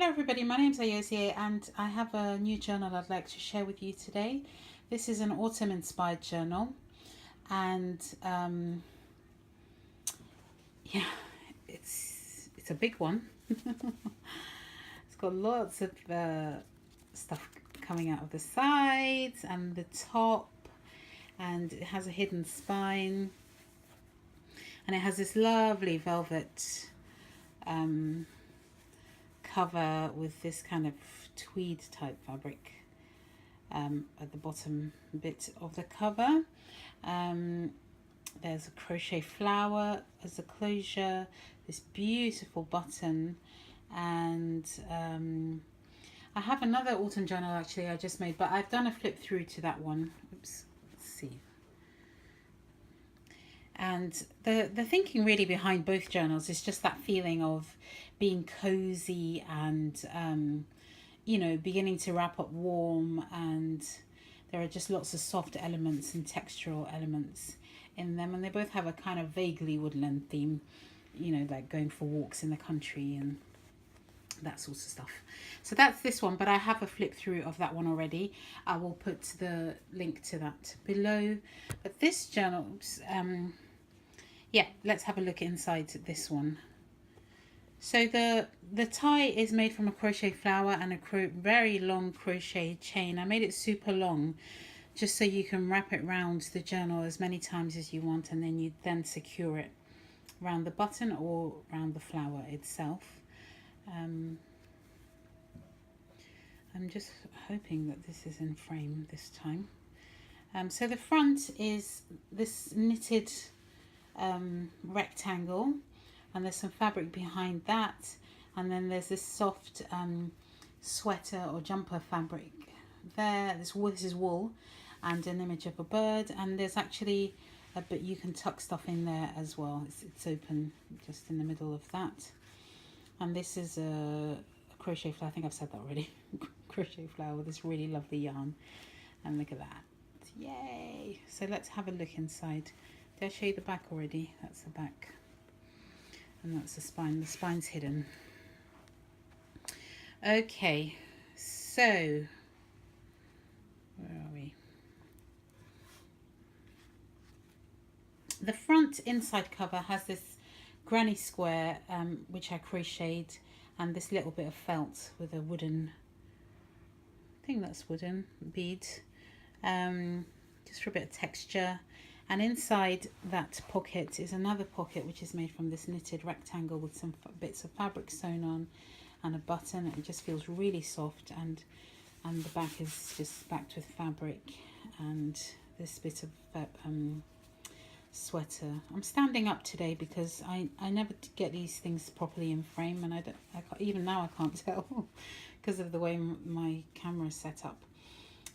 Hello everybody, my name's Ayosie and I have a new journal I'd like to share with you today. This is an autumn inspired journal and yeah, it's a big one. It's got lots of stuff coming out of the sides and the top, and it has a hidden spine, and it has this lovely velvet cover with this kind of tweed type fabric at the bottom bit of the cover. There's a crochet flower as a closure, this beautiful button, and I have another autumn journal actually I just made, but I've done a flip through to that one. Oops, let's see. And the thinking really behind both journals is just that feeling of being cozy and you know, beginning to wrap up warm, and there are just lots of soft elements and textural elements in them, and they both have a kind of vaguely woodland theme, you know, like going for walks in the country and that sort of stuff. So that's this one, but I have a flip through of that one already. I will put the link to that below. But this journal, yeah, let's have a look inside this one. So the tie is made from a crochet flower and a very long crochet chain. I made it super long just so you can wrap it around the journal as many times as you want, and then you then secure it around the button or around the flower itself. I'm just hoping that this is in frame this time. So the front is this knitted rectangle, and there's some fabric behind that, and then there's this soft sweater or jumper fabric there. This is wool and an image of a bird, and there's actually a bit you can tuck stuff in there as well. It's open just in the middle of that. And this is a crochet flower. I think I've said that already. Crochet flower with this really lovely yarn, and look at that. Yay! So let's have a look inside. Did I show you the back already? That's the back. And that's the spine. The spine's hidden. Okay, so where are we? The front inside cover has this granny square which I crocheted, and this little bit of felt with a wooden, I think that's wooden bead, just for a bit of texture. And inside that pocket is another pocket which is made from this knitted rectangle with some bits of fabric sewn on and a button. It just feels really soft, and the back is just backed with fabric and this bit of sweater. I'm standing up today because I never get these things properly in frame, and I can't, even now I can't tell because of the way my camera is set up.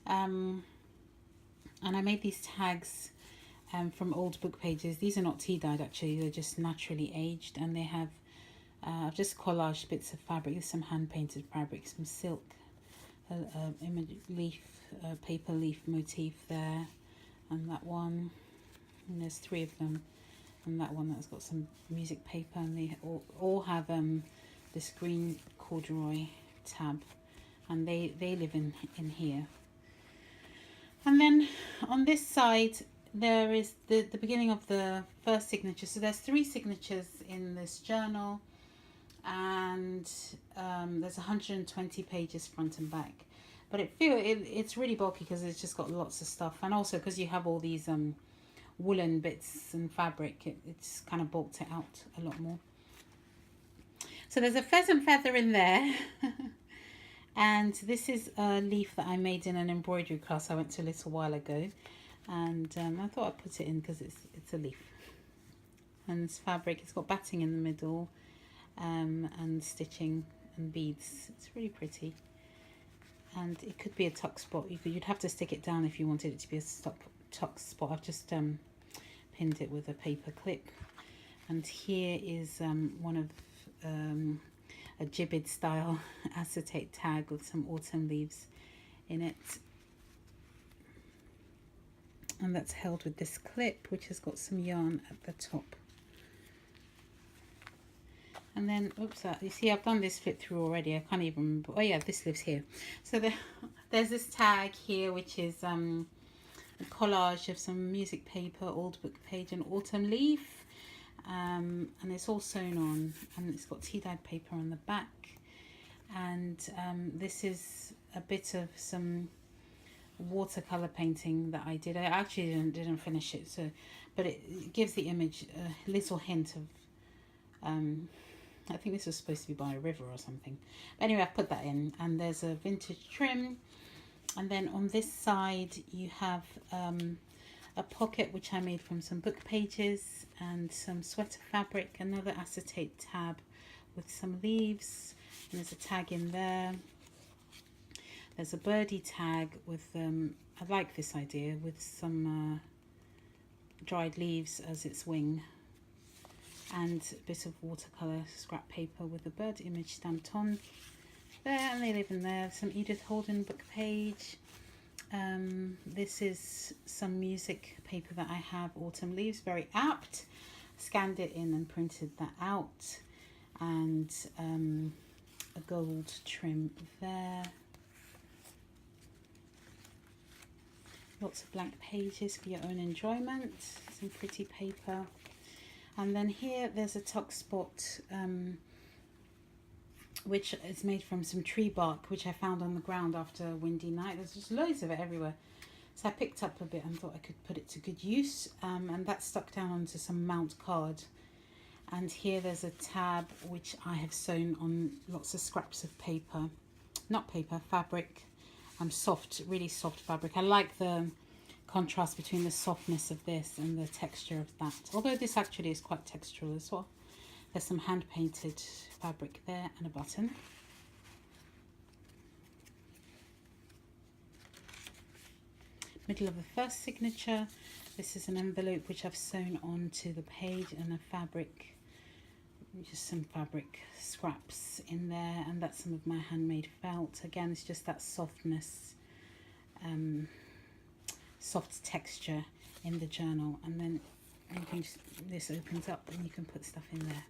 And I made these tags from old book pages. These are not tea dyed actually, they're just naturally aged, and they have I've just collaged bits of fabric. There's some hand painted fabric, some silk, image leaf, paper leaf motif there, and that one, and there's 3 of them, and that one that's got some music paper, and they all have this green corduroy tab, and they live in here. And then on this side there is the beginning of the first signature. So there's 3 signatures in this journal, and there's 120 pages front and back, but it's really bulky because it's just got lots of stuff, and also because you have all these woolen bits and fabric, it's kind of bulked it out a lot more. So there's a pheasant feather in there and this is a leaf that I made in an embroidery class I went to a little while ago, and I thought I'd put it in because it's a leaf, and it's fabric. It's got batting in the middle and stitching and beads. It's really pretty, and it could be a tuck spot. You'd have to stick it down if you wanted it to be a tuck spot. I've just pinned it with a paper clip, and here is one of a Jibid style acetate tag with some autumn leaves in it, and that's held with this clip which has got some yarn at the top. And then, oops, you see I've done this flip through already. I can't even remember. Oh yeah, this lives here. So there's this tag here, which is a collage of some music paper, old book page, and autumn leaf. And it's all sewn on, and it's got tea-dyed paper on the back. And this is a bit of some watercolor painting that I did. I actually didn't finish it, so but it gives the image a little hint of I think this was supposed to be by a river or something. But anyway, I've put that in, and there's a vintage trim. And then on this side you have a pocket which I made from some book pages and some sweater fabric, another acetate tab with some leaves, and there's a tag in there. There's a birdie tag with I like this idea, with some dried leaves as its wing, and a bit of watercolor scrap paper with a bird image stamped on there, and they live in there. Some Edith Holden book page. This is some music paper that I have, autumn leaves, very apt. Scanned it in and printed that out, and a gold trim there. Lots of blank pages for your own enjoyment. Some pretty paper. And then here there's a tuck spot which is made from some tree bark which I found on the ground after a windy night. There's just loads of it everywhere. So I picked up a bit and thought I could put it to good use. And that stuck down onto some mount card. And here there's a tab which I have sewn on lots of scraps of paper. Not paper, fabric. Soft, really soft fabric. I like the contrast between the softness of this and the texture of that, although this actually is quite textural as well. There's some hand painted fabric there and a button. Middle of the first signature. This is an envelope which I've sewn onto the page, and a fabric, just some fabric scraps in there, and that's some of my handmade felt. Again, it's just that softness, soft texture in the journal. And then you can just, this opens up and you can put stuff in there.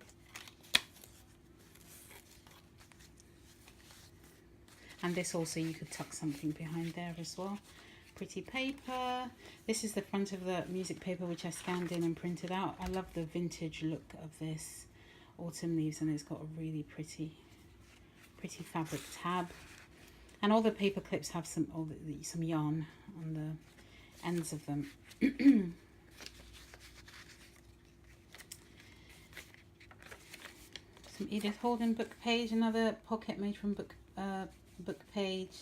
And this also, you could tuck something behind there as well. Pretty paper. This is the front of the music paper which I scanned in and printed out. I love the vintage look of this, autumn leaves, and it's got a really pretty fabric tab. And all the paper clips have some yarn on the ends of them. Some Edith Holden book page, another pocket made from book page,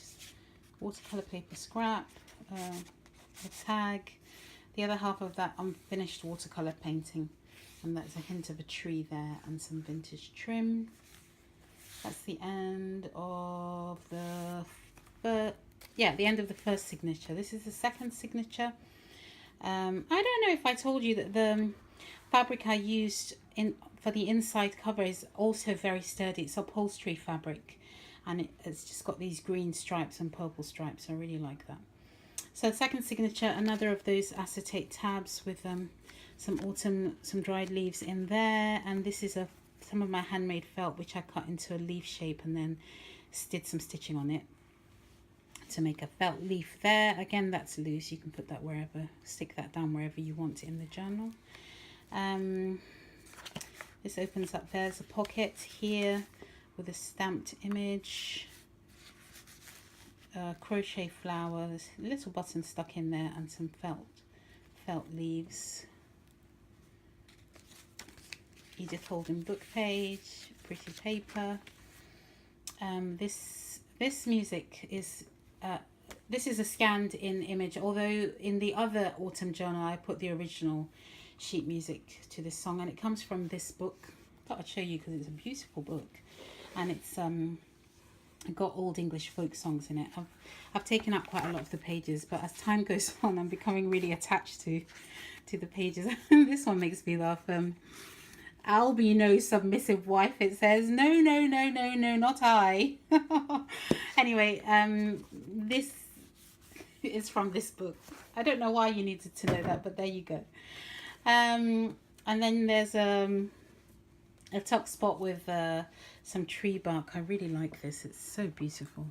watercolor paper scrap, a tag. The other half of that unfinished watercolor painting, and that's a hint of a tree there, and some vintage trim. That's the end of the end of the first signature. This is the second signature. I don't know if I told you that the fabric I used for the inside cover is also very sturdy. It's upholstery fabric, and it's just got these green stripes and purple stripes. I really like that. So the second signature, another of those acetate tabs with some dried leaves in there, and this is some of my handmade felt which I cut into a leaf shape and then did some stitching on it to make a felt leaf there. Again, that's loose, you can put that wherever, stick that down wherever you want in the journal. This opens up, there's a pocket here with a stamped image, crochet flower, there's a little button stuck in there, and some felt leaves. Edith Holden book page, pretty paper. This music is this is a scanned in image, although in the other autumn journal I put the original sheet music to this song, and it comes from this book. I thought I'd show you because it's a beautiful book, and it's got old English folk songs in it. I've taken up quite a lot of the pages, but as time goes on I'm becoming really attached to the pages. This one makes me laugh. I'll be no submissive wife, it says. No, not I. Anyway, this is from this book. I don't know why you needed to know that, but there you go. And then there's a a tuck spot with some tree bark. I really like this. It's so beautiful.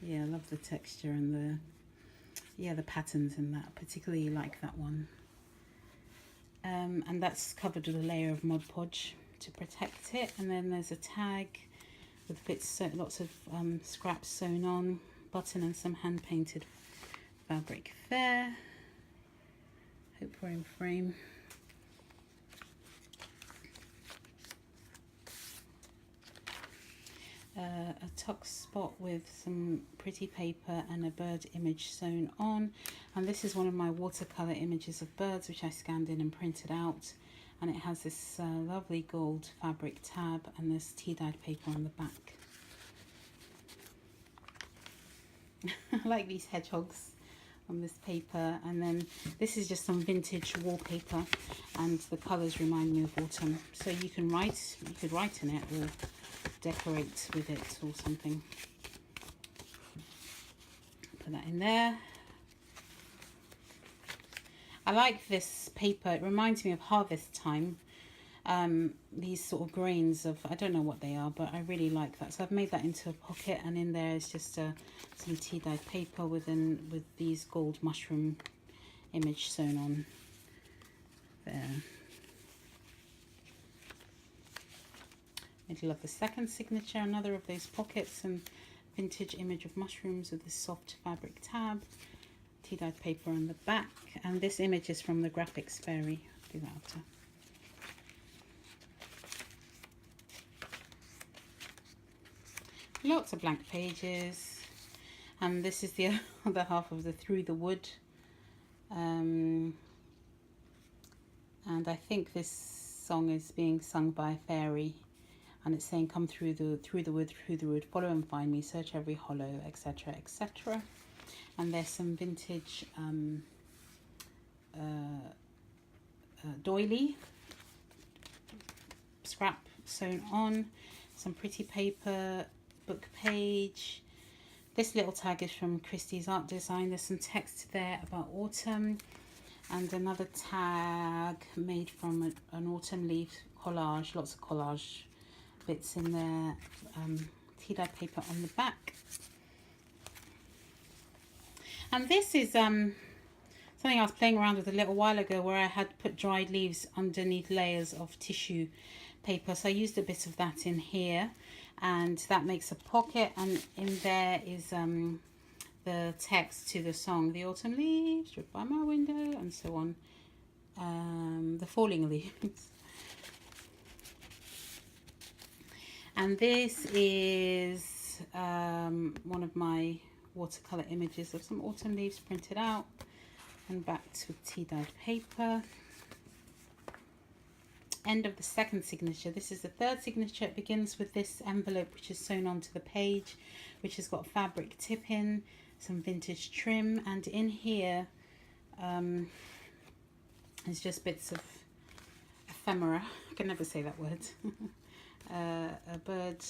Yeah, I love the texture and the patterns in that. Particularly like that one. And that's covered with a layer of Mod Podge to protect it. And then there's a tag with bits, lots of scraps sewn on, button and some hand painted fabric there. Hope we're in frame. A tuck spot with some pretty paper and a bird image sewn on, and this is one of my watercolor images of birds which I scanned in and printed out, and it has this lovely gold fabric tab and this tea-dyed paper on the back. I like these hedgehogs on this paper, and then this is just some vintage wallpaper, and the colors remind me of autumn. So you could write in it or decorate with it or something. Put that in there. I like this paper. It reminds me of harvest time. These sort of grains of, I don't know what they are, but I really like that. So I've made that into a pocket, and in there is just some tea-dyed paper with these gold mushroom image sewn on there. Middle of the second signature, another of those pockets, and vintage image of mushrooms with this soft fabric tab, tea-dyed paper on the back, and this image is from the Graphics Fairy. I'll do that after. Lots of blank pages, and this is the other half of the Through the Wood, and I think this song is being sung by a fairy, and it's saying, come through the wood, follow and find me, search every hollow, etc., etc. And there's some vintage doily scrap sewn on, some pretty paper, book page. This little tag is from Kristie's art design. There's some text there about autumn, and another tag made from an autumn leaf collage, lots of collage bits in there, tea-dyed paper on the back. And this is something I was playing around with a little while ago, where I had put dried leaves underneath layers of tissue paper. So I used a bit of that in here, and that makes a pocket, and in there is the text to the song, the autumn leaves drift by my window, and so on, the falling leaves. And this is one of my watercolor images of some autumn leaves printed out and backed with tea-dyed paper. End of the second signature. This is the third signature. It begins with this envelope which is sewn onto the page, which has got fabric tip-in, some vintage trim, and in here there's just bits of ephemera. I can never say that word. A bird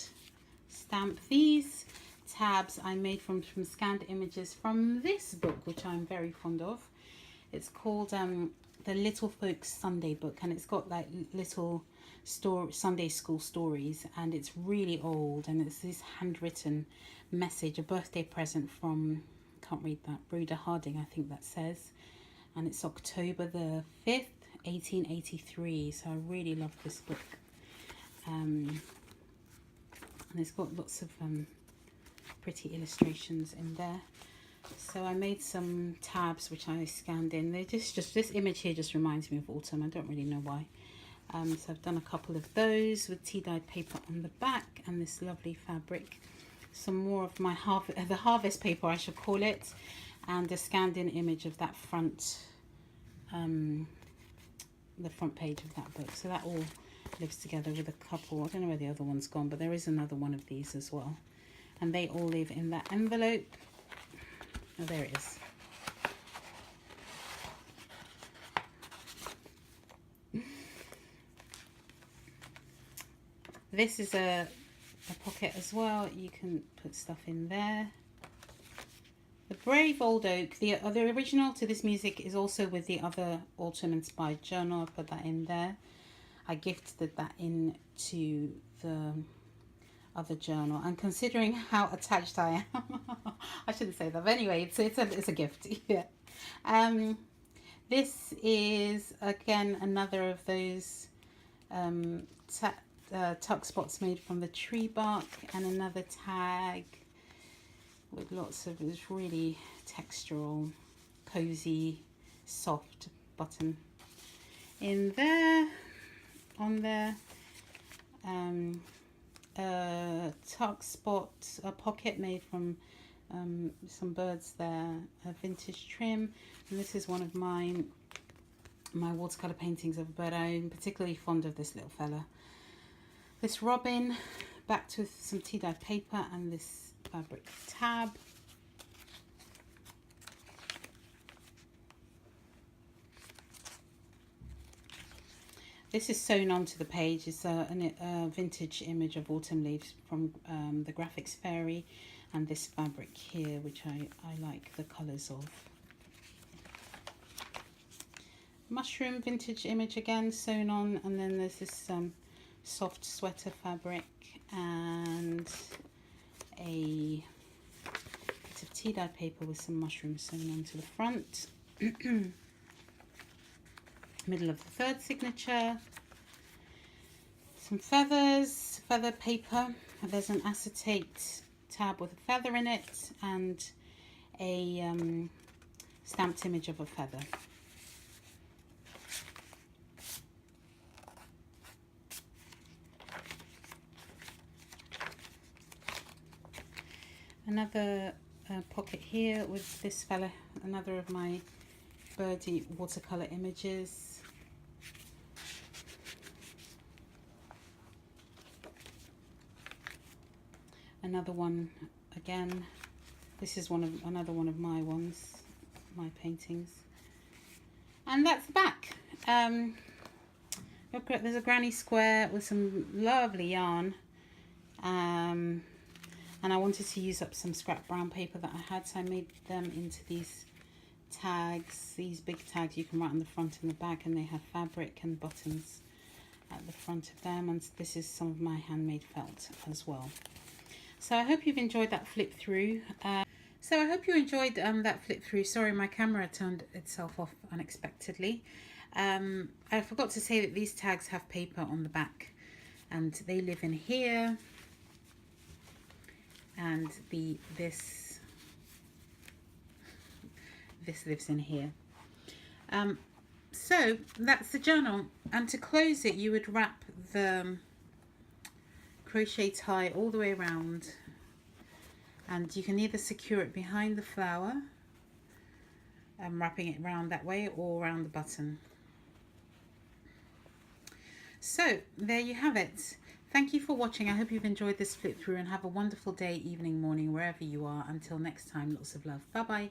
stamp. These tabs I made from scanned images from this book, which I'm very fond of. It's called The Little Folks Sunday Book, and it's got like little Sunday school stories, and it's really old, and it's this handwritten message, a birthday present from, can't read that, Bruder Harding, I think that says, and it's October the 5th, 1883. So I really love this book. And it's got lots of pretty illustrations in there. So I made some tabs which I scanned in. They just this image here just reminds me of autumn. I don't really know why. So I've done a couple of those with tea-dyed paper on the back and this lovely fabric. Some more of my the harvest paper, I should call it, and a scanned in image of that front, the front page of that book. So that all lives together with a couple, I don't know where the other one's gone, but there is another one of these as well, and they all live in that envelope. Oh, there it is. This is a pocket as well. You can put stuff in there. The Brave Old Oak, the original to this music is also with the other autumn inspired journal. I put that in there. I gifted that into the other journal, and considering how attached I am, I shouldn't say that, but anyway, it's a gift. Yeah. This is again another of those tuck spots made from the tree bark, and another tag with lots of this really textural, cozy, soft button in there. On there, tuck spot, a pocket made from some birds there, a vintage trim, and this is one of my watercolor paintings of a bird. I'm particularly fond of this little fella. This robin, backed with some tea-dyed paper, and this fabric tab. This is sewn onto the page. It's a vintage image of autumn leaves from the Graphics Fairy, and this fabric here, which I like the colours of. Mushroom vintage image again, sewn on, and then there's this soft sweater fabric and a bit of tea-dyed paper with some mushrooms sewn onto the front. Middle of the third signature, some feathers, feather paper. There's an acetate tab with a feather in it, and a stamped image of a feather. Another pocket here with this fella, another of my birdie watercolor images. Another one again. This is another one of my ones, my paintings. And that's the back. There's a granny square with some lovely yarn. And I wanted to use up some scrap brown paper that I had, so I made them into these tags, these big tags you can write on the front and the back, and they have fabric and buttons at the front of them, and this is some of my handmade felt as well. So I hope you've enjoyed that flip through. That flip through. Sorry, my camera turned itself off unexpectedly. I forgot to say that these tags have paper on the back, and they live in here, and this lives in here. So that's the journal, and to close it you would wrap the crochet tie all the way around, and you can either secure it behind the flower, wrapping it around that way, or around the button. So there you have it. Thank you for watching. I hope you've enjoyed this flip through, and have a wonderful day, evening, morning, wherever you are. Until next time, lots of love. Bye bye.